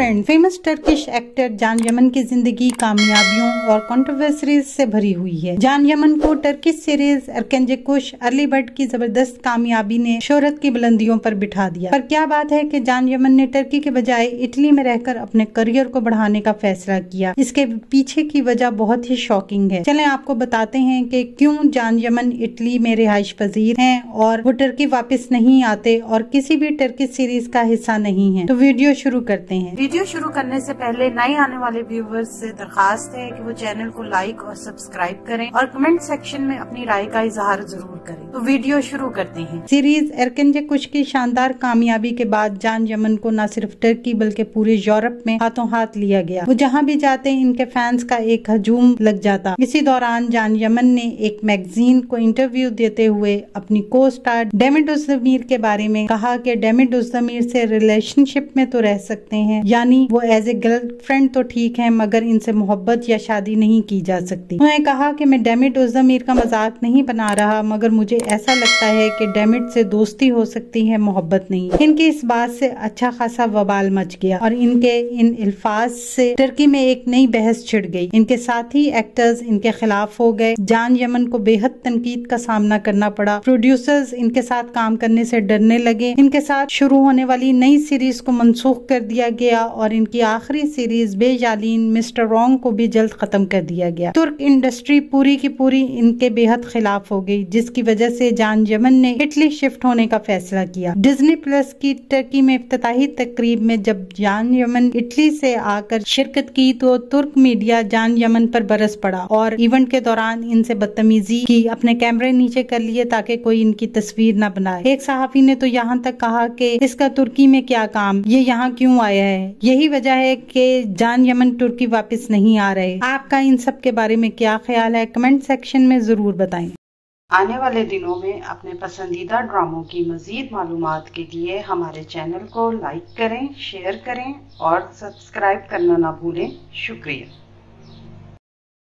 Friend, famous Turkish actor जान Yemen की जिंदगी कामयाबियों और कंट्रोवर्सीज से भरी हुई है। जान यमन को टर्किश सीरीज एरकेंजे कुश अर्ली बर्ड की जबरदस्त कामयाबी ने शोहरत की बुलंदियों पर बिठा दिया। पर क्या बात है कि जान यमन ने टर्की के बजाय इटली में रहकर अपने करियर को बढ़ाने का फैसला किया। इसके पीछे की वजह बहुत ही शॉकिंग है। चलें आपको बताते हैं कि क्यों जान यमन इटली में रिहाइश पजीर हैं और वो टर्की वापस नहीं आते और किसी भी टर्किश सीरीज का हिस्सा नहीं है। तो वीडियो शुरू करते हैं। वीडियो शुरू करने से पहले नए आने वाले व्यूवर्स से दरखास्त है कि वो चैनल को लाइक और सब्सक्राइब करें और कमेंट सेक्शन में अपनी राय का इजहार जरूर करें। तो वीडियो शुरू करते हैं। सीरीज एरकेंजे कुश की शानदार कामयाबी के बाद जान यमन को न सिर्फ टर्की बल्कि पूरे यूरोप में हाथों हाथ लिया गया। वो जहाँ भी जाते इनके फैंस का एक हजूम लग जाता। इसी दौरान जान यमन ने एक मैगजीन को इंटरव्यू देते हुए अपनी को स्टार डेमिड ओज़दमिर के बारे में कहा कि डेमिड ओज़दमिर से रिलेशनशिप में तो रह सकते हैं, यानी वो एज ए गर्लफ्रेंड तो ठीक है मगर इनसे मोहब्बत या शादी नहीं की जा सकती। उन्होंने कहा कि मैं डेमिड ओज़दमिर का मजाक नहीं बना रहा मगर मुझे ऐसा लगता है कि डेमिड से दोस्ती हो सकती है, मोहब्बत नहीं। इनकी इस बात से अच्छा खासा वबाल मच गया और इनके इन अल्फाज से टर्की में एक नई बहस छिड़ गई। इनके साथी एक्टर्स इनके खिलाफ हो गए। जान यमन को बेहद तनकीद का सामना करना पड़ा। प्रोड्यूसर्स इनके साथ काम करने से डरने लगे। इनके साथ शुरू होने वाली नई सीरीज को मनसूख कर दिया गया और इनकी आखिरी सीरीज बेजालीन मिस्टर रॉन्ग को भी जल्द खत्म कर दिया गया। तुर्क इंडस्ट्री पूरी की पूरी इनके बेहद खिलाफ हो गई, जिसकी वजह से जान यमन ने इटली शिफ्ट होने का फैसला किया। डिज्नी प्लस की टर्की में इफ्तिताही तकरीब में जब जान यमन इटली से आकर शिरकत की तो तुर्क मीडिया जान यमन पर बरस पड़ा और इवेंट के दौरान इनसे बदतमीजी की, अपने कैमरे नीचे कर लिए ताकि कोई इनकी तस्वीर न बनाए। एक सहाफी ने तो यहाँ तक कहा कि इसका तुर्की में क्या काम, ये यहाँ क्यों आया है। यही वजह है कि जान यमन तुर्की वापस नहीं आ रहे। आपका इन सब के बारे में क्या ख्याल है, कमेंट सेक्शन में जरूर बताएं। आने वाले दिनों में अपने पसंदीदा ड्रामों की मजीद मालूमात के लिए हमारे चैनल को लाइक करें, शेयर करें और सब्सक्राइब करना ना भूलें। शुक्रिया।